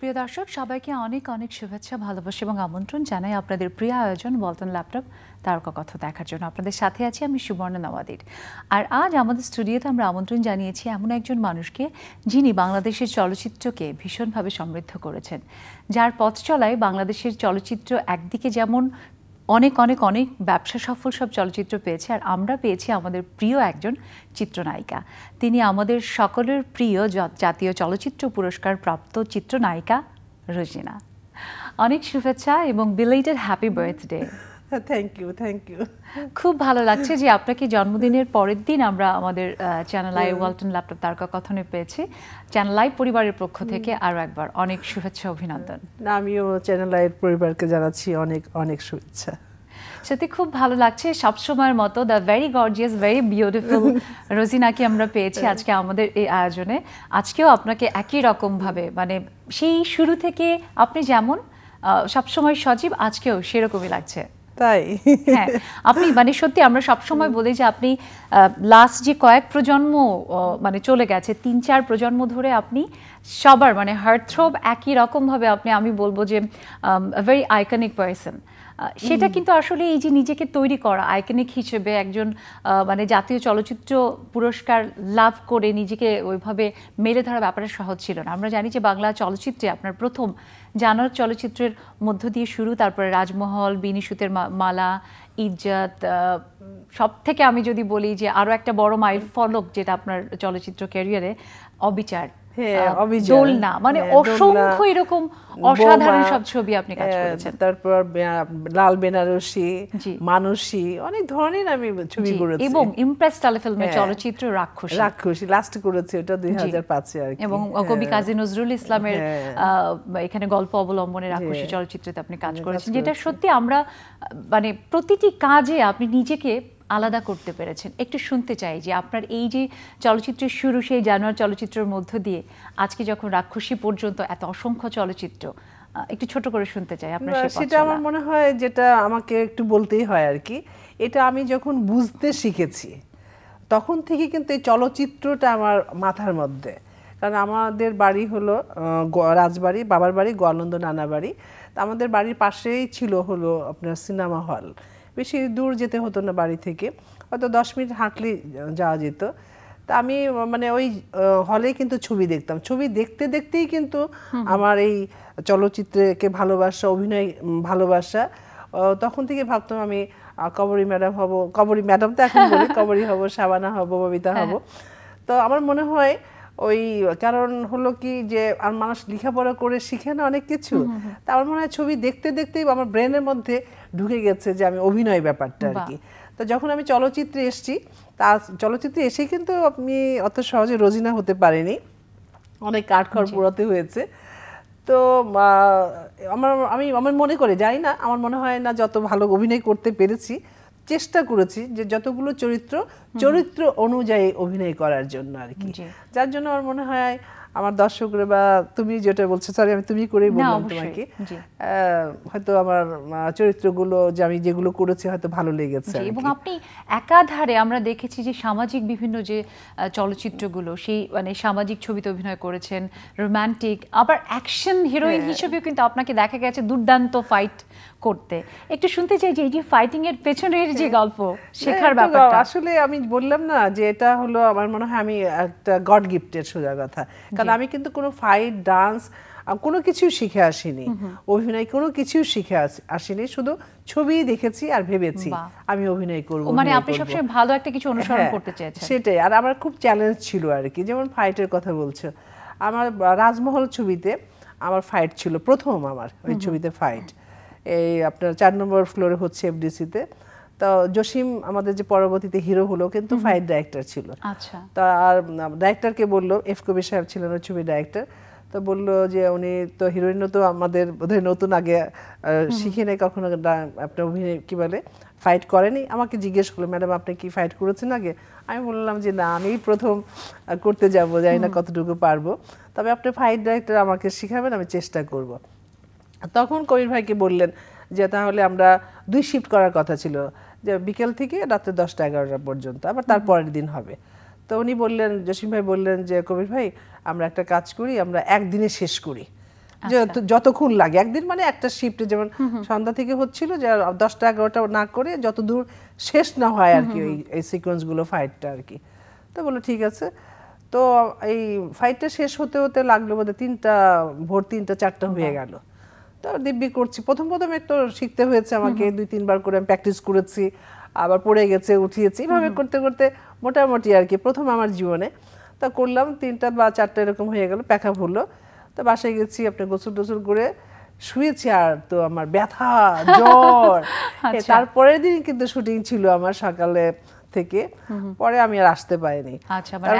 প্রিয় দর্শক সবাইকে অনেক অনেক শুভেচ্ছা ভালোবাসা এবং আমন্ত্রণ জানাই আপনাদের প্রিয় আয়োজন ওয়ালটন ল্যাপটপ তারকা কথা দেখার জন্য। আপনাদের সাথে আছি আমি সুবর্ণা নওয়াদির। আর আজ আমাদের স্টুডিওতে আমরা আমন্ত্রণ জানিয়েছি এমন একজন মানুষকে যিনি বাংলাদেশের চলচ্চিত্রকে ভীষণভাবে সমৃদ্ধ করেছেন, যার পথ চলায় বাংলাদেশের চলচ্চিত্র একদিকে যেমন অনেক অনেক অনেক ব্যবসা সফল সব চলচ্চিত্র পেয়েছে, আর আমরা পেয়েছি আমাদের প্রিয় একজন চিত্রনায়িকা। তিনি আমাদের সকলের প্রিয় জাতীয় চলচ্চিত্র পুরস্কার প্রাপ্ত চিত্রনায়িকা রোজিনা। অনেক শুভেচ্ছা এবং belated happy birthday. Thank you. খুব ভালো লাগছে যে আপনাকে জন্মদিনের পরের দিন আমরা আমাদের চ্যানেল আই ওয়ালটন ল্যাপটপ তারকা কথনে পেয়েছি। চ্যানেল আই পরিবারের পক্ষ থেকে আরও একবার অনেক শুভেচ্ছা অভিনন্দন। আমিও চ্যানেল আই পরিবারকে জানাচ্ছি অনেক অনেক শুভেচ্ছা। সত্যি খুব ভালো লাগছে, সবসময়ের মতো the very gorgeous very beautiful রোজিনাকে আমরা পেয়েছি আজকে আমাদের এই আয়োজনে। আজকেও আপনাকে একই রকমভাবে মানে সেই শুরু থেকে আপনি যেমন সবসময় সজীব, আজকেও সেরকমই লাগছে। তাই? হ্যাঁ, আপনি মানে সত্যি আমরা সবসময় বলি যে আপনি লাস্ট যে কয়েক প্রজন্ম মানে চলে গেছে ৩-৪ প্রজন্ম ধরে আপনি সবার মানে হার্টথ্রোব একই রকমভাবে আপনি, আমি বলবো যে ভেরি আইকনিক পারসন। সেটা কিন্তু আসলে এই যে নিজেকে তৈরি করা আইকনিক হিসেবে একজন মানে জাতীয় চলচ্চিত্র পুরস্কার লাভ করে নিজেকে ওইভাবে মেলে ধরা ব্যাপারটা সহজ ছিল না। আমরা জানি যে বাংলা চলচ্চিত্রে আপনার প্রথম জানোয়ার চলচ্চিত্রের মধ্য দিয়ে শুরু, তারপরে রাজমহল, বিনিশুতের মালা, ইজ্জত, সব থেকে আমি যদি বলি যে আরও একটা বড় মাইল ফলক যেটা আপনার চলচ্চিত্র ক্যারিয়ারে, অবিচার, দোলনা, মানে অসংখ্য এরকম অসাধারণ সব ছবি আপনি কাজ করেছেন। তারপর লাল বেনারসি, মানসী, অনেক ধরনের আমি ছবি করেছি। এবং ইমপ্রেস টেলিফিল্মের চলচ্চিত্র রাক্ষসী লাস্ট করেছি, ওটা 2005-এ আর কি। এবং কবি কাজী নজরুল ইসলামের এখানে গল্প অবলম্বনে রাক্ষসী চলচ্চিত্রতে আপনি কাজ করেছেন, যেটা সত্যি আমরা মানে প্রতিটি কাজে আপনি নিজেকে আলাদা করতে পেরেছেন। একটু শুনতে চাই যে আপনার এই যে চলচ্চিত্রের শুরু সেই জানোয়ার চলচ্চিত্রের মধ্য দিয়ে আজকে যখন রাক্ষসী পর্যন্ত এত অসংখ্য চলচ্চিত্র, একটু ছোট করে শুনতে চাই আপনার সেটা। আমার মনে হয় যেটা আমাকে একটু বলতেই হয় আর কি, এটা আমি যখন বুঝতে শিখেছি তখন থেকে কিন্তু এই চলচ্চিত্রটা আমার মাথার মধ্যে। কারণ আমাদের বাড়ি হলো রাজবাড়ি, বাবার বাড়ি গোয়ালন্দ নানা বাড়ি। তা আমাদের বাড়ির পাশেই ছিল হলো আপনার সিনেমা হল, বেশি দূর যেতে হতো না বাড়ি থেকে, হয়তো 10 মিনিট হাঁটলেই যাওয়া যেত। তা আমি মানে ওই হলেই কিন্তু ছবি দেখতাম, ছবি দেখতে দেখতেই কিন্তু আমার এই চলচ্চিত্রকে ভালোবাসা, অভিনয় ভালোবাসা, তখন থেকে ভাবতাম আমি কবরী ম্যাডাম হব, কবরী ম্যাডাম তো এখন বলি, কবরী হব, শাবানা হব, ববিতা হব। তো আমার মনে হয় ওই কারণ হলো কি যে আর মানুষ লেখাপড়া করে শিখে না অনেক কিছু, তা আমার মনে হয় ছবি দেখতে দেখতেই আমার ব্রেনের মধ্যে ঢুকে গেছে যে আমি অভিনয় ব্যাপারটা আর কি। তো যখন আমি চলচ্চিত্রে এসেছি, তা চলচ্চিত্রে এসেই কিন্তু আমি অত সহজে রোজিনা হতে পারিনি, অনেক কাঠখড় পোড়াতে হয়েছে। তো আমি মনে করি, জানি না, আমার মনে হয় না যত ভালো অভিনয় করতে পেরেছি, চেষ্টা করেছি যে যতগুলো চরিত্র অনুযায়ী অভিনয় করার জন্য আর কি। যার জন্য আমার মনে হয় আমার দর্শকরা বা তুমি যেটা বলছো, সরি আমি তুমি করেই বললাম তোমাকে, হয়তো আমার চরিত্রগুলো যে আমি যেগুলো করেছি হয়তো ভালো লেগেছে। এবং আপনি একাধারে আমরা দেখেছি যে সামাজিক বিভিন্ন যে চলচ্চিত্রগুলো, সেই মানে সামাজিক ছবিতে অভিনয় করেছেন, রোমান্টিক, আবার অ্যাকশন হিরোইন হিসেবেও কিন্তু আপনাকে দেখা গেছে দুর্দান্ত ফাইট করতে। একটু শুনতে চাই যে এই যে ফাইটিং এর পেছনের যে গল্প, শেখার ব্যাপারটা। আসলে আমি বললাম না যে এটা হলো আমার মনে হয় আমি একটা গড গিফটেড সোজা কথা, কারণ আমি কিন্তু কোনো ফাইট, ডান্স কোনো কিছু শিখে আসিনি, অভিনয় কোনো কিছু শিখে আসিনি, শুধু ছবি দেখেছি আর ভেবেছি আমি অভিনয় করব। মানে আপনি সবসময় ভালো একটা কিছু অনুসরণ করতে চেয়েছেন। সেটাই। আর আমার খুব চ্যালেঞ্জ ছিল আর কি, যেমন ফাইটের কথা বলছো, আমার রাজমহল ছবিতে আমার ফাইট ছিল প্রথম, আমার ওই ছবিতে ফাইট এই আপনার 4 নম্বর ফ্লোরে হচ্ছে এফডিসিতে। তো জসিম আমাদের যে পরবর্তীতে হিরো হলো কিন্তু ফাইট ডাইরেক্টর ছিল। আচ্ছা। তা আর ডাইরেক্টরকে বললো, এফ কবির সাহেব ছিলেন ওই ছবির ডাইরেক্টর, তো বললো যে উনি তো হিরোইনও তো আমাদের বোধহয় নতুন, আগে শিখে নেই কখনো আপনার অভিনয় কি বলে ফাইট করেনি। আমাকে জিজ্ঞেস করলো, ম্যাডাম আপনি কি ফাইট করেছেন আগে? আমি বললাম যে না, আমি প্রথম করতে যাব, জানি না কতটুকু পারবো, তবে আপনি ফাইট ডাইরেক্টর আমাকে শিখাবেন, আমি চেষ্টা করব। তখন কবির ভাইকে বললেন যে তাহলে আমরা 2 শিফট করার কথা ছিল, যে বিকেল থেকে রাত্রে 10টা-11টা পর্যন্ত, আবার তারপরের দিন হবে। তো উনি বললেন, জসিম ভাই বললেন যে কবির ভাই আমরা একটা কাজ করি, আমরা একদিনে শেষ করি, যতক্ষণ লাগে একদিন, মানে একটা শিফটে, যেমন সন্ধ্যা থেকে হচ্ছিল যে 10টা 11টা না করে যতদূর শেষ না হয় আর কি এই সিকোয়েন্সগুলো, ফাইটটা আর কি। তো বলো ঠিক আছে। তো এই ফাইটটা শেষ হতে হতে লাগলো বোধহয় ভোর 3টা 4টা হয়ে গেল। তো দিব্যি করছি, প্রথম একটু শিখতে হয়েছে আমাকে, 2-3 বার করে আমি প্র্যাকটিস করেছি, আবার পড়ে গেছে, উঠিয়েছি, এইভাবে করতে করতে মোটামুটি আর কি প্রথম আমার জীবনে। তা করলাম, 3টা বা 4টা এরকম হয়ে গেল, প্যাকআপ হলো। তো বাসায় গেছি, আপনি গোসল টোসল করে শুয়েছি, আর তো আমার ব্যথা, জ্বর। তারপরের দিন কিন্তু শুটিং ছিল আমার সকালে থেকে, পরে আমি আর আসতে পারিনি। আচ্ছা, মানে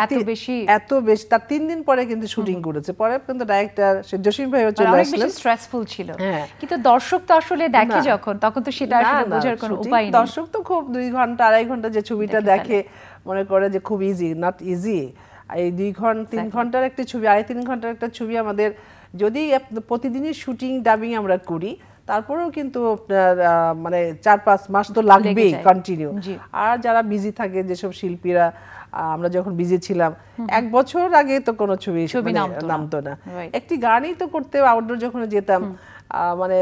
এত বেশি তার 3 দিন পরে কিন্তু শুটিং করেছে। পরে কিন্তু ডাইরেক্টর জসিম ভাইও চলে আসলেন। অনেক বেশি স্ট্রেসফুল ছিল, কিন্তু দর্শক তো আসলে দেখে যখন, তখন তো সেটা আসলে বোঝার কোনো উপায় নেই। দর্শক তো খুব 2 ঘন্টা 2.5 ঘন্টা যে ছবিটা দেখে মনে করে যে খুব ইজি, নট ইজি। এই 2 ঘন্টা 3 ঘন্টার একটা ছবি, 2.5-3 ঘন্টার একটা ছবি আমাদের যদি প্রতিদিনই শুটিং ডাবিং আমরা করি, তারপরেও কিন্তু মানে 4-5 মাস তো লাগবেই কন্টিনিউ। আর যারা বিজি থাকে, যেসব শিল্পীরা, আমরা যখন বিজি ছিলাম 1 বছর আগে তো কোনো ছবি নামতো না। একটি গানই তো করতে আউটডোর যখন যেতাম মানে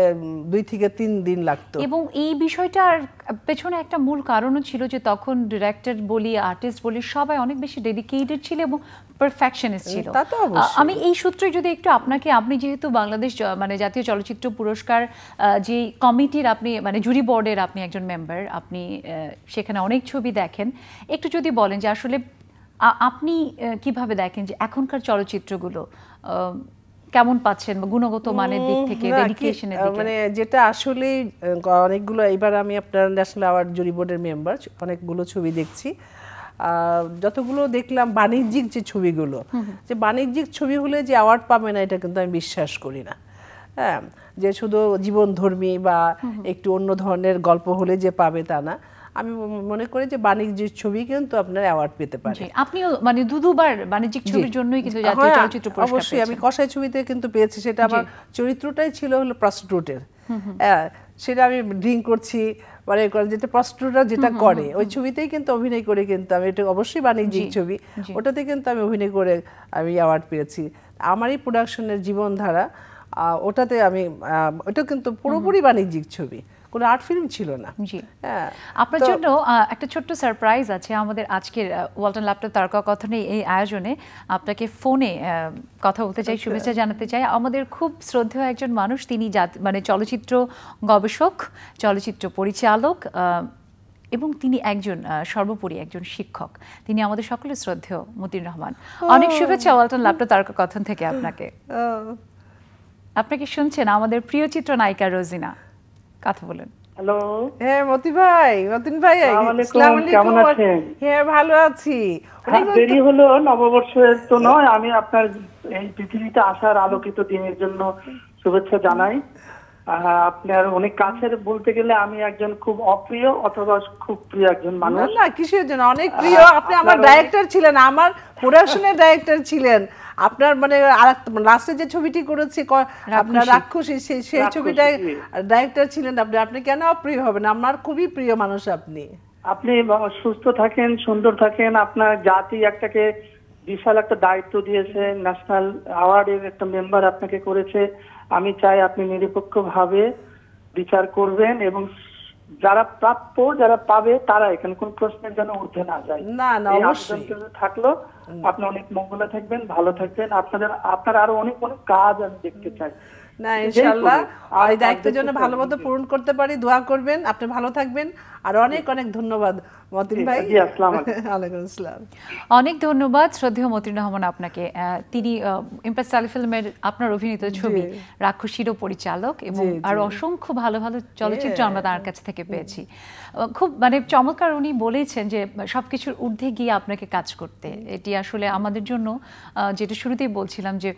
2 থেকে 3 দিন লাগতো। এবং এই বিষয়টার পেছনে একটা মূল কারণও ছিল যে তখন ডিরেক্টর বলি, আর্টিস্ট বলি, সবাই অনেক বেশি ডেডিকেটেড ছিল এবং পারফেকশনিস্ট ছিল। আমি এই সূত্রে যদি একটু আপনাকে, আপনি যেহেতু বাংলাদেশ মানে জাতীয় চলচ্চিত্র পুরস্কার যে কমিটির আপনি মানে জুরি বোর্ডের আপনি একজন মেম্বার, আপনি সেখানে অনেক ছবি দেখেন, একটু যদি বলেন যে আসলে আপনি কিভাবে দেখেন যে এখনকার চলচ্চিত্রগুলো কেমন পাচ্ছেন, গুণগত মানের দিক থেকে, ডেডিকেশনের দিকে? মানে যেটা আসলে অনেকগুলো, এবার আমি আপনার ন্যাশনাল অ্যাওয়ার্ড জুরি বোর্ডের মেম্বার, অনেকগুলো ছবি দেখছি। যতগুলো দেখলাম বাণিজ্যিক যে ছবিগুলো, যে বাণিজ্যিক ছবি হলে যে অ্যাওয়ার্ড পাবে না, এটা কিন্তু আমি বিশ্বাস করি না। হ্যাঁ, যে শুধু জীবনধর্মী বা একটু অন্য ধরনের গল্প হলে যে পাবে তা না। আমি মনে করি যে বাণিজ্যিক ছবি কিন্তু আপনার অ্যাওয়ার্ড পেতে পারে। আপনিও মানে দুবার বাণিজ্যিক ছবির জন্যই কিন্তু জাতীয় চলচ্চিত্র পুরস্কার পেয়েছেন। অবশ্যই, আমি কসাই ছবিতে কিন্তু পেয়েছি। সেটা আমার চরিত্রটাই ছিল হলো প্রস্টিটিউটের। সেটা আমি ড্রিঙ্ক করছি, মানে যেটা প্রস্টিটিউটরা যেটা করে, ওই ছবিতেই কিন্তু অভিনয় করে কিন্তু আমি, এটা অবশ্যই বাণিজ্যিক ছবি, ওটাতে কিন্তু আমি অভিনয় করে আমি অ্যাওয়ার্ড পেয়েছি। আমারই প্রোডাকশনের জীবনধারা, ওটাতে আমি, ওটা কিন্তু পুরোপুরি বাণিজ্যিক ছবি, কোনো আর্ট ফিল্ম ছিল না। জি, আপনার জন্য একটা ছোট্ট সারপ্রাইজ আছে আমাদের আজকের ওয়ালটন ল্যাপটপ তারকাকথনে এই আয়োজনে। আপনাকে ফোনে কথা বলতে চাই, শুভেচ্ছা জানাতে চাই। আমাদের খুব শ্রদ্ধেয় একজন মানুষ, তিনি মানে চলচ্চিত্র গবেষক, চলচ্চিত্র পরিচালক, এবং তিনি একজন সর্বোপরি একজন শিক্ষক। তিনি আমাদের সকলের শ্রদ্ধেয় মতিন রহমান। অনেক শুভেচ্ছা ওয়ালটন ল্যাপটপ তারকাকথন থেকে আপনাকে। আপনাকে শুনছেন আমাদের প্রিয় চিত্রনায়িকা রোজিনা, কথা বলেন। হ্যালো, হ্যাঁ মতিন ভাই, আসসালামু আলাইকুম। কেমন আছেন? হ্যাঁ ভালো আছি। দেরি হলো, নববর্ষের তো নয়, আমি আপনার এই পৃথিবীতে আসার আলোকিত দিনের জন্য শুভেচ্ছা জানাই। আপনার অনেক কাছের, বলতে গেলে আমি একজন খুব অপ্রিয় অথবা খুব প্রিয় একজন মানুষ। না, কিসের জন্য অনেক প্রিয়? আপনি আমার ডাইরেক্টর ছিলেন, আমার প্রোডাকশনের ডাইরেক্টর ছিলেন। আপনার মানে লাস্টে যে ছবিটি করেছি আপনার রাক্ষসী, সেই ছবিটাই ডাইরেক্টর ছিলেন আপনি। আপনি কেন অপ্রিয় হবেন? আমার খুবই প্রিয় মানুষ আপনি। আপনি সুস্থ থাকেন, সুন্দর থাকেন। আপনার জাতি একটাকে বিশাল একটা দায়িত্ব দিয়েছে, ন্যাশনাল অ্যাওয়ার্ডের একটা মেম্বার আপনাকে করেছে। আমি চাই আপনি নিরপেক্ষভাবে বিচার করবেন এবং যারা প্রাপ্য, যারা পাবে, তারা এখানে কোন প্রশ্নের জন্য ঊর্ধ্বে না যায়। না, অবশ্যই থাকলো। আপনি অনেক মঙ্গলে থাকবেন, ভালো থাকবেন। আপনার আরো অনেক অনেক কাজ আমি দেখতে চাই। না, ইনশাআল্লাহ এই দায়িত্বের জন্য ভালো মতো পূরণ করতে পারি, দোয়া করবেন। আপনি ভালো থাকবেন। আর অনেক অনেক ধন্যবাদ মতিন ভাই। জি, আসসালামু আলাইকুম আসসালাম। অনেক ধন্যবাদ শ্রদ্ধেয় মতিন রহমান আপনাকে। তিনি ইমপ্রেস টেলিফিল্মের আপনার অভিনীত ছবি রাক্ষসীরও পরিচালক, এবং আরো অসংখ্য ভালো ভালো চলচ্চিত্র আমরা তার কাছ থেকে পেয়েছি। খুব মানে চমৎকার উনি বলেছেন যে সবকিছুর ঊর্ধ্বে গিয়ে আপনাকে কাজ করতে। এটি আসলে আমাদের জন্য, যেটা শুরুতেই বলছিলাম, যে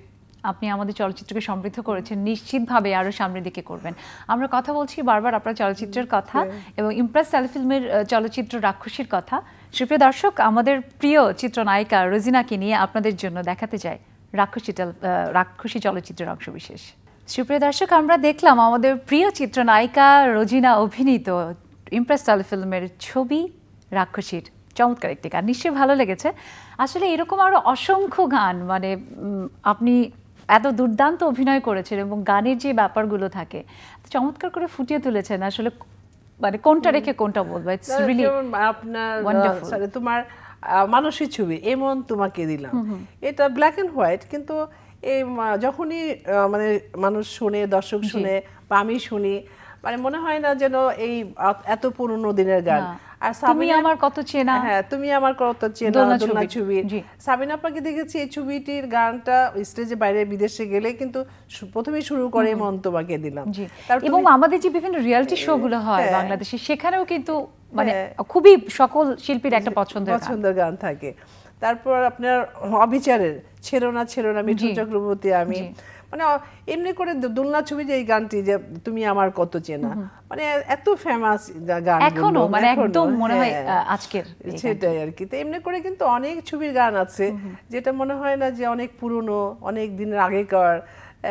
আপনি আমাদের চলচ্চিত্রকে সমৃদ্ধ করেছেন, নিশ্চিতভাবে আরো সামনের দিকে করবেন। আমরা কথা বলছি বারবার আপনার চলচ্চিত্রের কথা এবং ইমপ্রেস টেলিফিল্মের চলচ্চিত্র রাক্ষসীর কথা। সুপ্রিয় দর্শক, আমাদের প্রিয় চিত্রনায়িকা রোজিনাকে নিয়ে আপনাদের জন্য দেখাতে চাই রাক্ষসী চলচ্চিত্রের অংশবিশেষ। সুপ্রিয় দর্শক, আমরা দেখলাম আমাদের প্রিয় চিত্রনায়িকা রোজিনা অভিনীত ইমপ্রেস টেলিফিল্মের ছবি রাক্ষসীর চমৎকার একটি গান। নিশ্চয়ই ভালো লেগেছে। আসলে এরকম আরো অসংখ্য গান, মানে আপনি এত দুর্দান্ত অভিনয় করেছেন এবং গানের যে ব্যাপারগুলো থাকে চমৎকার করে ফুটিয়ে তুলেছেন আসলে মানে কোনটা রেখে কোনটা বলবো ইটস রিয়েলি আপনার তোমার মানুষের ছবি এমন তোমাকে দিলাম এটা ব্ল্যাক এন্ড হোয়াইট কিন্তু এই যখনই মানে মানুষ শুনে দর্শক শুনে বা আমি শুনি মানে মনে হয় না যেন এই এত পুরনো দিনের গান আর তুমি আমার কত চেনা হ্যাঁ তুমি আমার কত চেনা দোলনা ছবি সাবিনা আপাকে দেখেছি এই ছবিটির গানটা স্টেজে বাইরে বিদেশে গেলে কিন্তু প্রথমেই শুরু করে মন তোমাকে দিলাম এবং আমাদের যে বিভিন্ন রিয়েলিটি শো গুলো হয় বাংলাদেশে সেখানেও কিন্তু মানে খুবই সকল শিল্পীর একটা পছন্দের গান থাকে তারপর আপনার অবিচারের ছেড়ো না মিঠুন চক্রবর্তী আমি মানে এমনি করে দোলনা ছবি যে এই গানটি যে তুমি আমার কত চেনা মানে এত ফেমাস গান এখনো মানে একদম মনে হয় আজকের সেটাই আর কি তো এমনি করে কিন্তু অনেক ছবির গান আছে যেটা মনে হয় না যে অনেক পুরনো অনেক দিনের আগেকার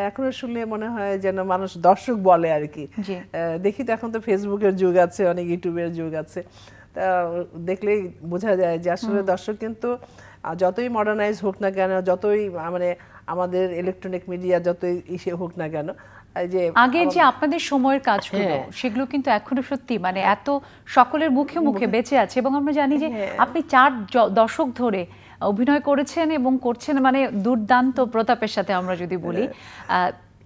এখনো শুনলে মনে হয় যেন মানুষ দর্শক বলে আর কি দেখি তো এখন তো ফেসবুকের যুগ আছে অনেক ইউটিউবের যুগ আছে তা দেখলেই বোঝা যায় যে আসলে দর্শক কিন্তু যতই মডার্নাইজ হোক না কেন যতই মানে আমাদের ইলেকট্রনিক মিডিয়া যতই ইসে হোক না কেন যে আগে যে আপনাদের সময়ের কাজগুলো সেগুলো কিন্তু এখনো সত্যি মানে এত সকলের মুখে মুখে বেঁচে আছে এবং আমরা জানি যে আপনি 4 দশক ধরে অভিনয় করেছেন এবং করছেন মানে দুর্দান্ত প্রতাপের সাথে আমরা যদি বলি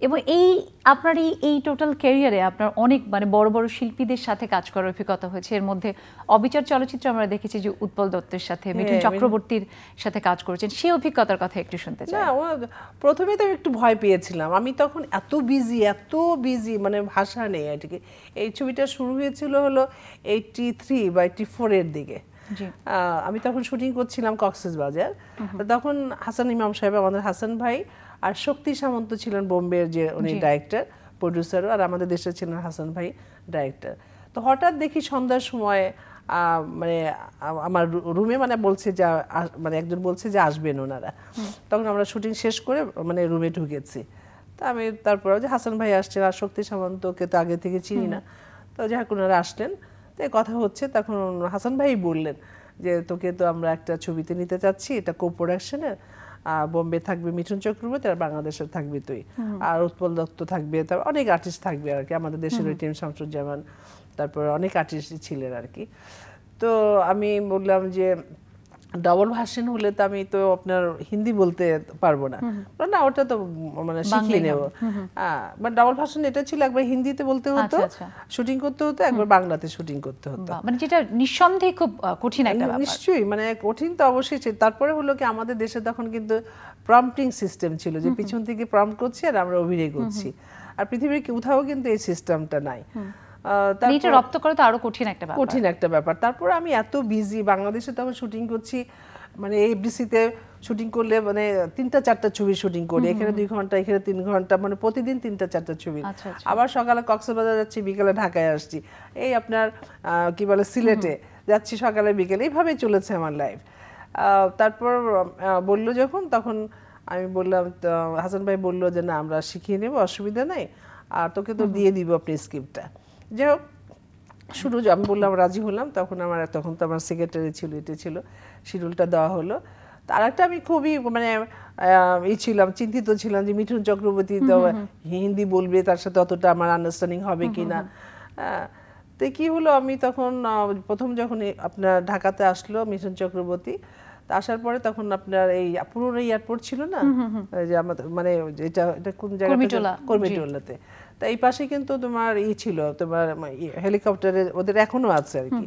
এবং এই আপনার এই টোটাল ক্যারিয়ারে আপনার অনেক মানে বড় বড় শিল্পীদের সাথে কাজ করার অভিজ্ঞতা হয়েছে এর মধ্যে অবিচার চলচ্চিত্র আমরা দেখেছি যে উৎপল দত্তের সাথে মিঠুন চক্রবর্তীর সাথে কাজ করেছেন সেই অভিজ্ঞতার কথা একটু শুনতে চাই। না প্রথমে তো একটু ভয় পেয়েছিলাম আমি তখন এত বিজি মানে ভাষা নেই আর কি এই ছবিটা শুরু হয়েছিল হলো 83 বা 84 এর দিকে আমি তখন শুটিং করছিলাম কক্সবাজার তখন হাসান ইমাম সাহেব আমাদের হাসান ভাই আর শক্তি সামন্ত ছিলেন বোম্বের যে উনি ডাইরেক্টর প্রোডিউসারও আর আমাদের দেশে ছিলেন হাসান ভাই ডাইরেক্টর তো হঠাৎ দেখি সন্ধ্যার সময় মানে আমার রুমে মানে বলছে যে মানে একজন বলছে যে আসবেন ওনারা তখন আমরা শুটিং শেষ করে মানে রুমে ঢুকেছি তা আমি তারপর যে হাসান ভাই আসছেন আর শক্তি সামন্তকে তো আগে থেকে চিনি না তো যাই হোক ওনারা আসলেন তো কথা হচ্ছে তখন হাসান ভাই বললেন যে তোকে তো আমরা একটা ছবিতে নিতে চাচ্ছি এটা কো প্রোডাকশনের বোম্বে থাকবে মিঠুন চক্রবর্তী আর বাংলাদেশের থাকবি তুই আর উৎপল দত্ত থাকবে তারপর অনেক আর্টিস্ট থাকবে আর কি আমাদের দেশের ওই টিম শামসুজ্জামান তারপর অনেক আর্টিস্ট ছিলেন আর কি তো আমি বললাম যে ডবল ভার্সন হলে তো আমি তো আপনার হিন্দি বলতে পারবো না না ওটা তো মানে শিখিয়ে নেব বাট ডবল ভার্সন এটা ছিল একবার হিন্দিতে বলতে হতো শুটিং করতে হতো একবার বাংলাতে শুটিং করতে হতো মানে যেটা নিঃসন্দেহে খুব কঠিন একটা ব্যাপার নিশ্চয়ই মানে কঠিন তো অবশ্যই তারপরে হলো কি আমাদের দেশে তখন কিন্তু প্রম্পটিং সিস্টেম ছিল যে পিছন থেকে প্রম্পট করছি আর আমরা অভিনয় করছি আর পৃথিবীর কোথাও কিন্তু এই সিস্টেমটা নাই এটা রপ্ত করা তো আরো কঠিন একটা ব্যাপার তারপর আমি এত বিজি বাংলাদেশে তখন শুটিং করছি মানে এফডিসিতে শুটিং করলে মানে 3-4টা ছবি শুটিং করি এখানে 2 ঘন্টা এখানে 3 ঘন্টা মানে প্রতিদিন 3-4টা ছবি আবার সকালে কক্সবাজার যাচ্ছি বিকেলে ঢাকায় আসছি এই আপনার কি বলে সিলেটে যাচ্ছি সকালে বিকেলে এইভাবেই চলেছে আমার লাইফ তারপর বললো যখন তখন আমি বললাম হাসান ভাই বললো যে না আমরা শিখিয়ে নেব অসুবিধা নাই আর তোকে তো দিয়ে দিব আপনি স্ক্রিপ্টটা যাই হোক শুরু আমি বললাম রাজি হলাম তখন তো আমার সেক্রেটারি ছিল এটা ছিল শিডিউলটা দেওয়া হলো তার একটা আমি খুবই মানে ছিলাম চিন্তিত ছিলাম যে মিঠুন চক্রবর্তী তো হিন্দি বলবে তার সাথে অতটা আমার আন্ডারস্ট্যান্ডিং হবে কিনা তো কি হলো আমি তখন প্রথম যখন আপনার ঢাকাতে আসলো মিঠুন চক্রবর্তী আসার পরে তখন আপনার এই পুরনো এয়ারপোর্ট ছিল না যে আমাদের মানে এটা কোন জায়গাতে কর্মীটোলাতে তা এই পাশে কিন্তু তোমার ছিল তোমার হেলিকপ্টারে ওদের এখনো আছে আর কি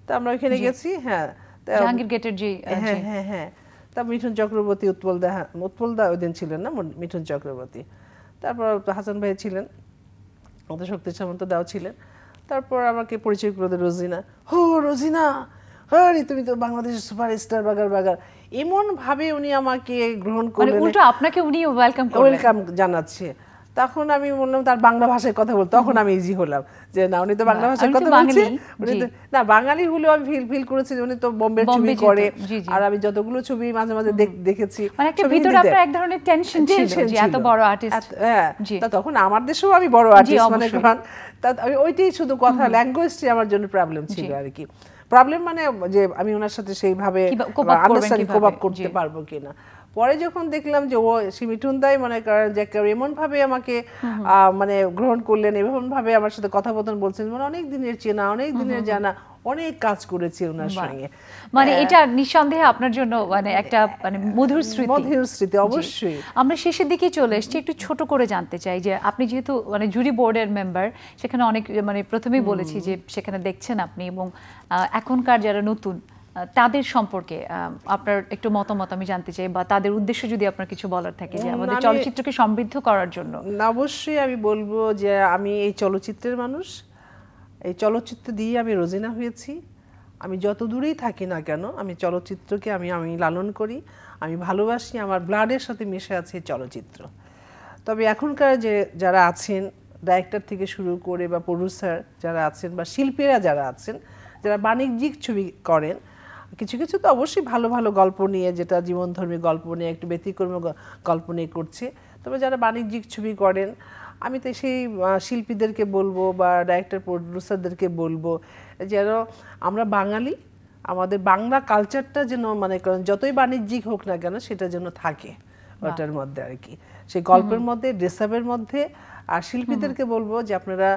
তা আমরা ওইখানে গেছি জাহাঙ্গীর গেটের যে হ্যাঁ তা মিঠুন চক্রবর্তী উৎপল দা ওই দিন ছিলেন না মিঠুন চক্রবর্তী তারপর হাসান ভাই ছিলেন ওদের শক্তি সামন্ত দাও ছিলেন তারপর আমাকে পরিচয় করে দেয় রোজিনা রোজিনা আরে তুমি তো বাংলাদেশের সুপারস্টার বাগার এমন ভাবে উনি আমাকে গ্রহণ করলেন উল্টো আপনাকে উনি ওয়েলকাম জানাচ্ছে তখন আমি বললাম তার বাংলা ভাষায় কথা বলতে তখন আমি ইজি হলাম যে না উনি তো বাংলা ভাষায় কথা বলছে না বাঙালি হলেও আমি ফিল করেছি উনি তো বোম্বের ছবি করে আর আমি যতগুলো ছবি মাঝে মাঝে দেখেছি মানে একটা ভিতরে আপনার এক ধরনের টেনশন ছিল যে এত বড় আর্টিস্ট তা তখন আমার দেশেও আমি বড় আর্টিস্ট মানে তা ওইটাই শুধু কথা ল্যাঙ্গুয়েজটি আমার জন্য প্রবলেম ছিল আর কি প্রবলেম মানে যে আমি ওনার সাথে সেইভাবে আন্ডারস্ট্যান্ডিং কোপ আপ করতে পারবো কিনা পরে যখন দেখলাম যে ও মিঠুন দাই মনে করেন যে এমন ভাবে আমাকে মানে গ্রহণ করলেন, এমন ভাবে আমার সাথে কথোপকথন বলছেন, মানে অনেক দিনের চেনা, অনেক দিনের জানা, অনেক কাজ করেছি ওনার সঙ্গে। মানে এটা নিঃসন্দেহে আপনার জন্য মানে একটা মানে মধুর স্মৃতি। মধুর স্মৃতি অবশ্যই। আমরা শেষের দিকে চলে এসেছি, একটু ছোট করে জানতে চাই যে আপনি যেহেতু মানে জুরি বোর্ডের মেম্বার, সেখানে অনেক মানে প্রথমেই বলেছি যে সেখানে দেখছেন আপনি, এবং এখনকার যারা নতুন তাদের সম্পর্কে আপনার একটু মতামত আমি জানতে চাই, বা তাদের উদ্দেশ্য যদি আপনার কিছু বলার থাকে যে আমাদের চলচ্চিত্রকে সমৃদ্ধ করার জন্য। অবশ্যই আমি বলবো যে আমি এই চলচ্চিত্রের মানুষ, এই চলচ্চিত্র দিয়ে আমি রোজিনা হয়েছি। আমি যত দূরেই থাকি না কেন আমি চলচ্চিত্রকে আমি লালন করি, আমি ভালোবাসি, আমার ব্লাডের সাথে মিশে আছে এই চলচ্চিত্র। তবে এখনকার যে যারা আছেন, ডাইরেক্টর থেকে শুরু করে বা প্রডিউসার যারা আছেন বা শিল্পীরা যারা আছেন, যারা বাণিজ্যিক ছবি করেন, কিছু কিছু তো অবশ্যই ভালো ভালো গল্প নিয়ে, যেটা জীবনধর্মী গল্প নিয়ে, একটু ব্যতিক্রমী গল্প নিয়ে করছে। তবে যারা বাণিজ্যিক ছবি করেন, আমি তো সেই শিল্পীদেরকে বলবো বা ডাইরেক্টর প্রডিউসারদেরকে বলবো যেন আমরা বাঙালি, আমাদের বাংলা কালচারটা যেন মানে যতই বাণিজ্যিক হোক না কেন সেটা যেন থাকে ওটার মধ্যে আর কি, সেই গল্পের মধ্যে, ড্রেসআপের মধ্যে। আর শিল্পীদেরকে বলবো যে আপনারা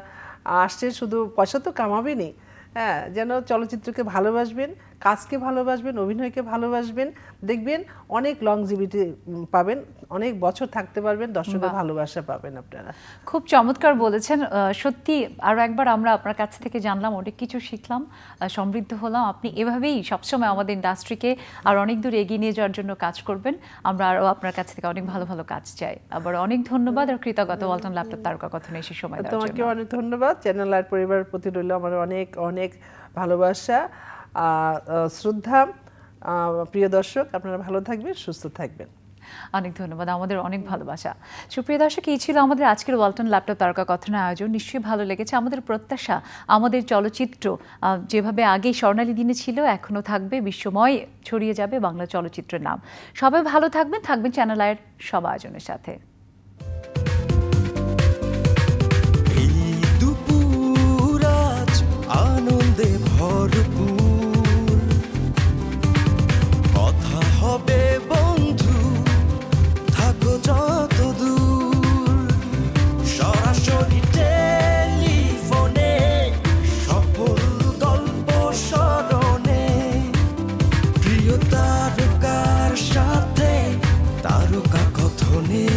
আসছে শুধু পয়সা তো কামাবেনই, হ্যাঁ, যেন চলচ্চিত্রকে ভালোবাসবেন, কাজকে ভালোবাসবেন, অভিনয়কে ভালোবাসবেন, দেখবেন অনেক লংজিভিটি পাবেন, অনেক বছর থাকতে পারবেন, দর্শকের ভালোবাসা পাবেন আপনারা। খুব চমৎকার বলেছেন। সত্যি আরো একবার আমরা আপনার কাছ থেকে জানলাম, অনেক কিছু শিখলাম, সমৃদ্ধ হলাম। আপনি এভাবেই সবসময় আমাদের ইন্ডাস্ট্রিকে আর অনেক দূর এগিয়ে নিয়ে যাওয়ার জন্য কাজ করবেন। আমরা আরো আপনার কাছ থেকে অনেক ভালো ভালো কাজ চাই। আবার অনেক ধন্যবাদ আর কৃতজ্ঞতা ওয়ালটন ল্যাপটপ তারকা কথনে এসে সময় দেওয়ার জন্য। তোমাকে অনেক ধন্যবাদ। চ্যানেল আর পরিবারের প্রতি রইল আমার অনেক অনেক ভালোবাসা, শ্রদ্ধা। প্রিয় দর্শক, আপনারা ভালো থাকবেন, সুস্থ থাকবেন। অনেক ধন্যবাদ, আমাদের অনেক ভালোবাসা। সুপ্রিয় দর্শক, এই ছিল আমাদের আজকের ওয়ালটন ল্যাপটপ তারকা কথনের আয়োজন। নিশ্চয়ই ভালো লেগেছে। আমাদের প্রত্যাশা আমাদের চলচ্চিত্র যেভাবে আগেই স্বর্ণালী দিনে ছিল, এখনও থাকবে, বিশ্বময় ছড়িয়ে যাবে বাংলা চলচ্চিত্রের নাম। সবাই ভালো থাকবেন, থাকবেন চ্যানেল আয়ের সব আয়োজনের সাথে। আনন্দে ভরপুর কথা হবে বন্ধু, থাকো যত দূর, সরাসরি টেলিফোনে সফল গল্প স্মরণে, প্রিয় তারকার সাথে তারকা কথনে।